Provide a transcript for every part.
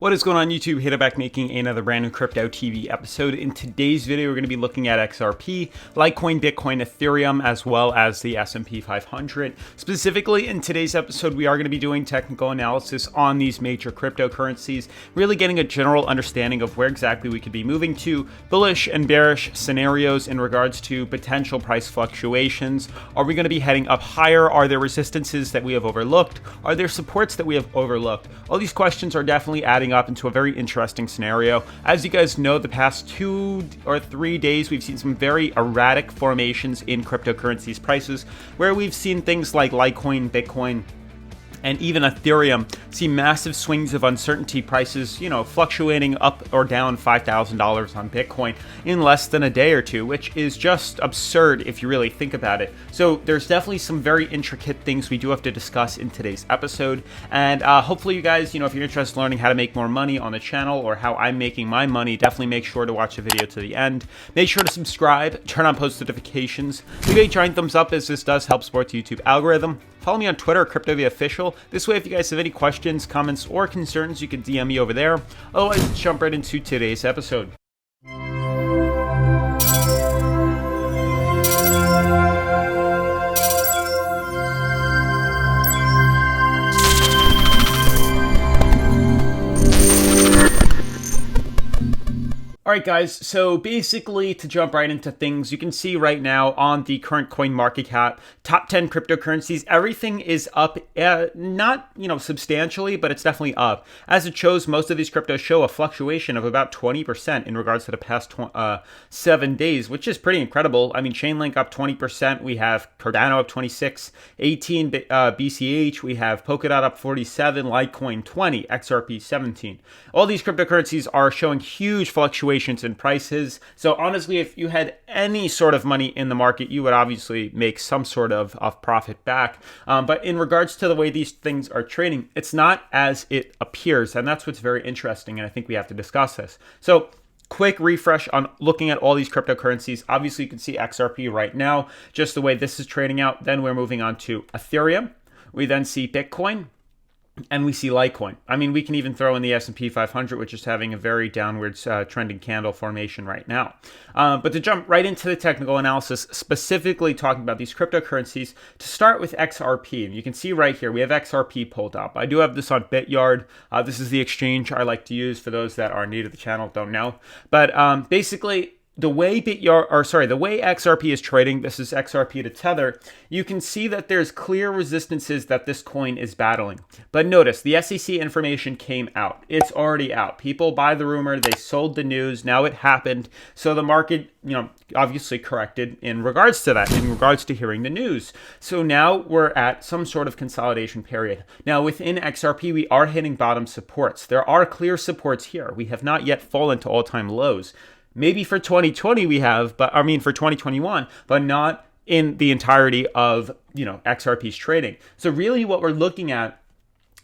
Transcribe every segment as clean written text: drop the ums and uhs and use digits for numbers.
What is going on YouTube? Hita back making another brand new Crypto TV episode. In today's video, we're going to be looking at XRP, Litecoin, Bitcoin, Ethereum, as well as the S&P 500. Specifically, in today's episode, we are going to be doing technical analysis on these major cryptocurrencies, really getting a general understanding of where exactly we could be moving to, bullish and bearish scenarios in regards to potential price fluctuations. Are we going to be heading up higher? Are there resistances that we have overlooked? Are there supports that we have overlooked? All these questions are definitely adding up into a very interesting scenario. As you guys know, the past 2 or 3 days, we've seen some very erratic formations in cryptocurrencies prices, where we've seen things like Litecoin, Bitcoin, and even Ethereum see massive swings of uncertainty prices, fluctuating up or down $5,000 on Bitcoin in less than a day or two, which is just absurd if you really think about it. So there's definitely some very intricate things we do have to discuss in today's episode. And hopefully you guys, if you're interested in learning how to make more money on the channel or how I'm making my money, definitely make sure to watch the video to the end. Make sure to subscribe, turn on post notifications, leave a giant thumbs up as this does help support the YouTube algorithm. Follow me on Twitter, CryptoVOfficial. This way, if you guys have any questions, comments, or concerns, you can DM me over there. Otherwise, let's jump right into today's episode. Alright guys, so basically to jump right into things, you can see right now on the current coin market cap, top 10 cryptocurrencies, everything is up, not, substantially, but it's definitely up. As it shows, most of these cryptos show a fluctuation of about 20% in regards to the past 7 days, which is pretty incredible. I mean, Chainlink up 20%, we have Cardano up 26, 18 BCH, we have Polkadot up 47, Litecoin 20, XRP 17. All these cryptocurrencies are showing huge fluctuations in prices. So honestly, if you had any sort of money in the market, you would obviously make some sort of profit back. But in regards to the way these things are trading, it's not as it appears. And that's what's very interesting. And I think we have to discuss this. So quick refresh on looking at all these cryptocurrencies. Obviously, you can see XRP right now, just the way this is trading out. Then we're moving on to Ethereum. We then see Bitcoin. And we see Litecoin. I mean, we can even throw in the S&P 500, which is having a very downwards trending candle formation right now. But to jump right into the technical analysis, specifically talking about these cryptocurrencies, to start with XRP, and you can see right here, we have XRP pulled up. I do have this on BitYard. This is the exchange I like to use for those that are new to the channel, don't know. But basically, the way XRP is trading, this is XRP to Tether, you can see that there's clear resistances that this coin is battling. But notice, the SEC information came out. It's already out. People buy the rumor, they sold the news, now it happened. So the market, obviously corrected in regards to that, in regards to hearing the news. So now we're at some sort of consolidation period. Now within XRP, we are hitting bottom supports. There are clear supports here. We have not yet fallen to all-time lows. Maybe for 2020 we have, for 2021, but not in the entirety of, XRP's trading. So really what we're looking at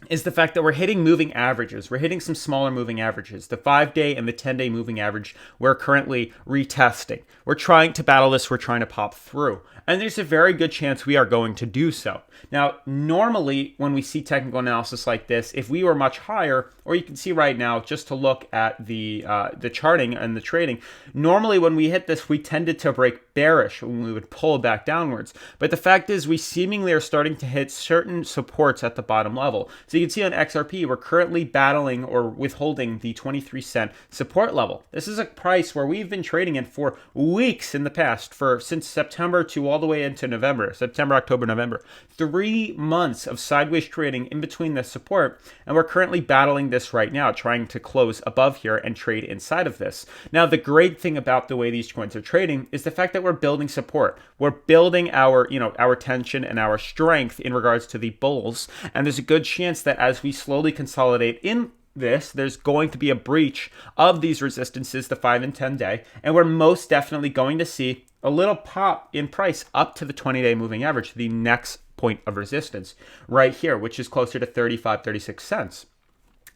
is the fact that we're hitting moving averages. We're hitting some smaller moving averages. The 5-day and the 10-day moving average we're currently retesting. We're trying to battle this. We're trying to pop through. And there's a very good chance we are going to do so. Now, normally when we see technical analysis like this, if we were much higher, or you can see right now, just to look at the charting and the trading, normally when we hit this, we tended to break bearish when we would pull back downwards. But the fact is we seemingly are starting to hit certain supports at the bottom level. So you can see on XRP, we're currently battling or withholding the 23-cent support level. This is a price where we've been trading in for weeks in the past, since September to all the way into November, September, October, November. 3 months of sideways trading in between the support, and we're currently battling this right now, trying to close above here and trade inside of this. Now, the great thing about the way these coins are trading is the fact that we're building support. We're building our tension and our strength in regards to the bulls, and there's a good chance that as we slowly consolidate in this, there's going to be a breach of these resistances, the 5 and 10 day, and we're most definitely going to see a little pop in price up to the 20-day moving average, the next point of resistance right here, which is closer to 35, 36 cents.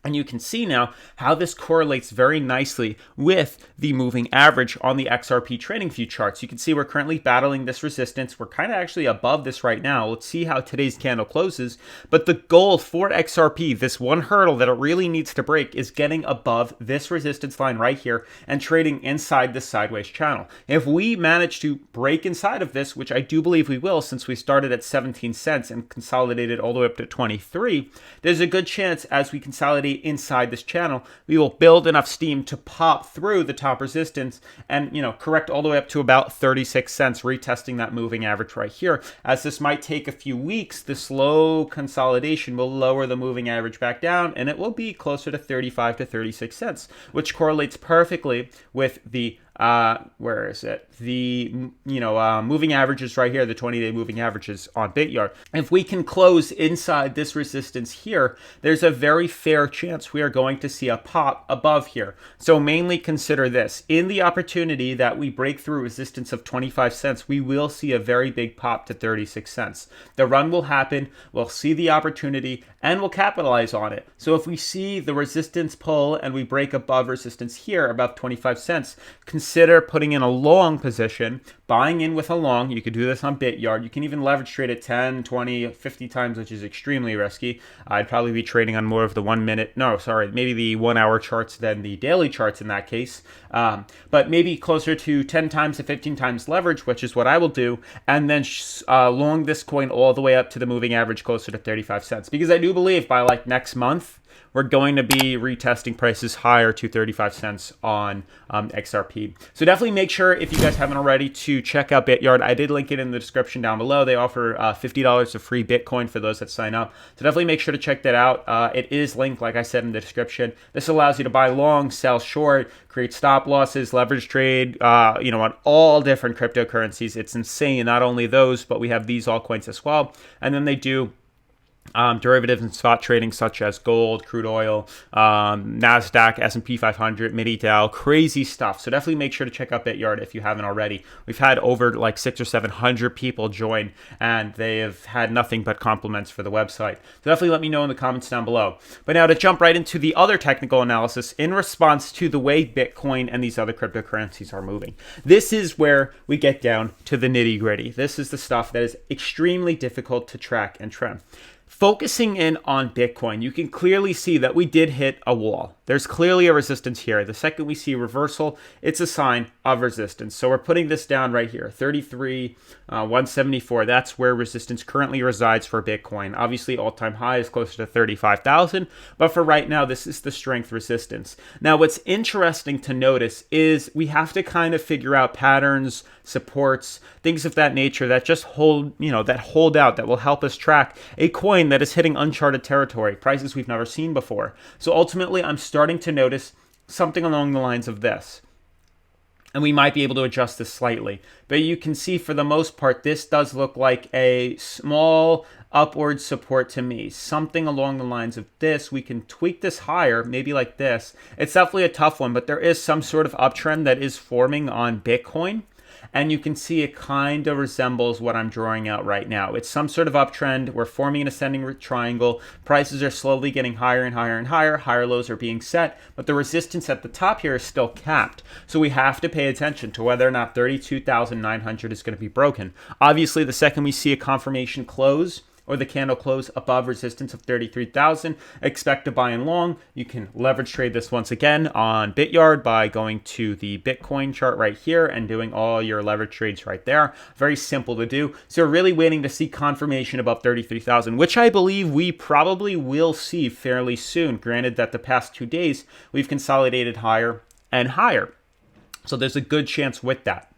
And you can see now how this correlates very nicely with the moving average on the XRP trading view charts. You can see we're currently battling this resistance. We're kind of actually above this right now. Let's see how today's candle closes. But the goal for XRP, this one hurdle that it really needs to break, is getting above this resistance line right here and trading inside this sideways channel. If we manage to break inside of this, which I do believe we will since we started at 17 cents and consolidated all the way up to 23, there's a good chance as we consolidate inside this channel, we will build enough steam to pop through the top resistance and, correct all the way up to about 36 cents, retesting that moving average right here. As this might take a few weeks, the slow consolidation will lower the moving average back down, and it will be closer to 35 to 36 cents, which correlates perfectly with the where is it? The, moving averages right here, the 20-day moving averages on BitYard. If we can close inside this resistance here, there's a very fair chance we are going to see a pop above here. So mainly consider this. In the opportunity that we break through resistance of 25 cents, we will see a very big pop to 36 cents. The run will happen, we'll see the opportunity, and we'll capitalize on it. So if we see the resistance pull and we break above resistance here, above 25 cents, consider putting in a long position, buying in with a long. You could do this on BitYard. You can even leverage trade it 10, 20, 50 times, which is extremely risky. I'd probably be trading on more of the maybe the 1 hour charts than the daily charts in that case. But maybe closer to 10 times to 15 times leverage, which is what I will do. And then long this coin all the way up to the moving average closer to 35 cents. Because I do believe by like next month, we're going to be retesting prices higher to 35 cents on XRP. So definitely make sure, if you guys haven't already, to check out BitYard. I did link it in the description down below. They offer $50 of free Bitcoin for those that sign up. So definitely make sure to check that out. It is linked, like I said, in the description. This allows you to buy long, sell short, create stop losses, leverage trade, on all different cryptocurrencies. It's insane. Not only those, but we have these altcoins as well. And then they do derivatives and spot trading such as gold, crude oil, NASDAQ, S&P 500, mini Dow, crazy stuff. So definitely make sure to check out BitYard if you haven't already. We've had over like 600 or 700 people join, and they have had nothing but compliments for the website. So definitely let me know in the comments down below. But now to jump right into the other technical analysis in response to the way Bitcoin and these other cryptocurrencies are moving. This is where we get down to the nitty gritty. This is the stuff that is extremely difficult to track and trend. Focusing in on Bitcoin, you can clearly see that we did hit a wall. There's clearly a resistance here. The second we see reversal, it's a sign of resistance. So we're putting this down right here, 174. That's where resistance currently resides for Bitcoin. Obviously, all-time high is closer to 35,000, but for right now, this is the strength resistance. Now, what's interesting to notice is we have to kind of figure out patterns, supports, things of that nature that just hold out, that will help us track a coin that is hitting uncharted territory, prices we've never seen before. So ultimately, I'm starting to notice something along the lines of this. And we might be able to adjust this slightly. But you can see for the most part, this does look like a small upward support to me. Something along the lines of this. We can tweak this higher, maybe like this. It's definitely a tough one, but there is some sort of uptrend that is forming on Bitcoin. And you can see it kind of resembles what I'm drawing out right now. It's some sort of uptrend. We're forming an ascending triangle. Prices are slowly getting higher and higher and higher. Higher lows are being set, but the resistance at the top here is still capped. So we have to pay attention to whether or not 32,900 is going to be broken. Obviously, the second we see a confirmation close, or the candle close above resistance of 33,000, expect to buy in long. You can leverage trade this once again on BitYard by going to the Bitcoin chart right here and doing all your leverage trades right there. Very simple to do. So we're really waiting to see confirmation above 33,000, which I believe we probably will see fairly soon, granted that the past 2 days we've consolidated higher and higher. So there's a good chance with that.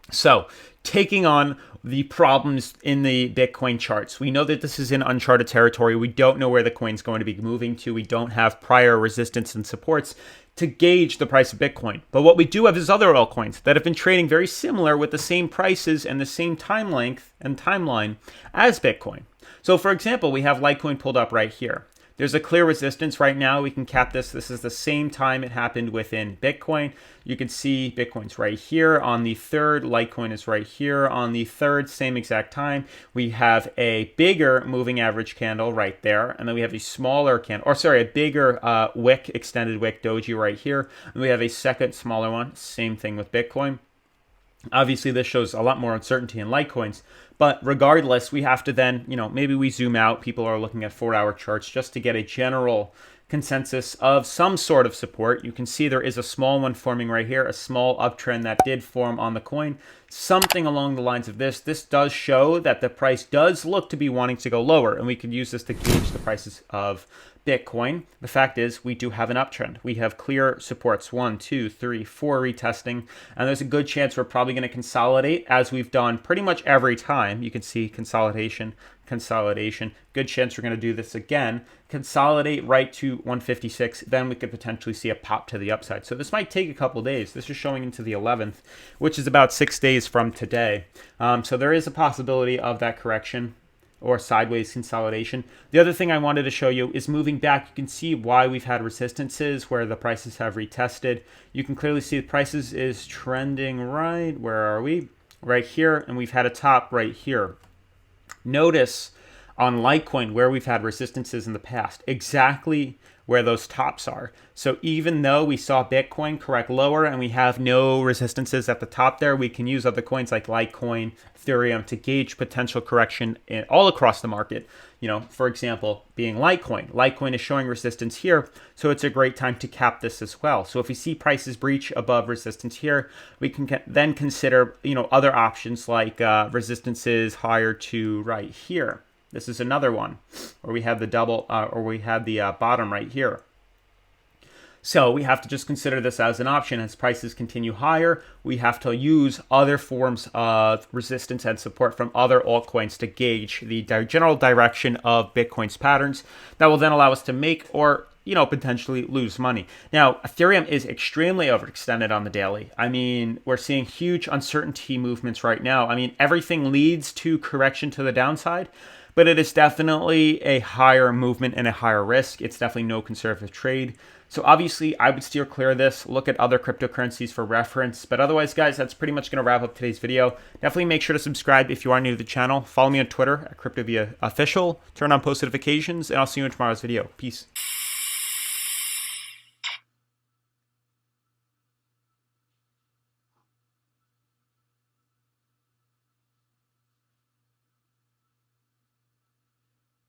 So taking on the problems in the Bitcoin charts. We know that this is in uncharted territory. We don't know where the coin's going to be moving to. We don't have prior resistance and supports to gauge the price of Bitcoin. But what we do have is other altcoins that have been trading very similar with the same prices and the same time length and timeline as Bitcoin. So for example, we have Litecoin pulled up right here. There's a clear resistance right now. We can cap this. This is the same time it happened within Bitcoin. You can see Bitcoin's right here on the 3rd. Litecoin is right here on the 3rd, same exact time. We have a bigger moving average candle right there. And then we have a smaller candle, or sorry, a bigger wick, extended wick doji right here. And we have a second smaller one. Same thing with Bitcoin. Obviously, this shows a lot more uncertainty in Litecoins. But regardless, we have to then, maybe we zoom out. People are looking at 4-hour charts just to get a general consensus of some sort of support. You can see there is a small one forming right here, a small uptrend that did form on the coin. Something along the lines of this. This does show that the price does look to be wanting to go lower, and we could use this to gauge the prices of Bitcoin. The fact is, we do have an uptrend. We have clear supports, 1, 2, 3, 4 retesting, and there's a good chance we're probably going to consolidate as we've done pretty much every time. You can see consolidation, consolidation. Good chance we're going to do this again. Consolidate right to 156, then we could potentially see a pop to the upside. So this might take a couple days. This is showing into the 11th, which is about 6 days from today. So there is a possibility of that correction or sideways consolidation. The other thing I wanted to show you is moving back. You can see why we've had resistances where the prices have retested. You can clearly see the prices is trending right. Where are we? Right here, and we've had a top right here. Notice on Litecoin where we've had resistances in the past, exactly where those tops are. So even though we saw Bitcoin correct lower and we have no resistances at the top there, we can use other coins like Litecoin, Ethereum to gauge potential correction all across the market. For example, being Litecoin. Litecoin is showing resistance here, so it's a great time to cap this as well. So if we see prices breach above resistance here, we can then consider, other options like resistances higher to right here. This is another one where we have the bottom right here. So we have to just consider this as an option. As prices continue higher, we have to use other forms of resistance and support from other altcoins to gauge the general direction of Bitcoin's patterns. That will then allow us to make or potentially lose money. Now, Ethereum is extremely overextended on the daily. We're seeing huge uncertainty movements right now. Everything leads to correction to the downside, but it is definitely a higher movement and a higher risk. It's definitely no conservative trade. So obviously, I would steer clear of this. Look at other cryptocurrencies for reference. But otherwise, guys, that's pretty much going to wrap up today's video. Definitely make sure to subscribe if you are new to the channel. Follow me on Twitter at CryptoViaOfficial. Turn on post notifications, and I'll see you in tomorrow's video. Peace.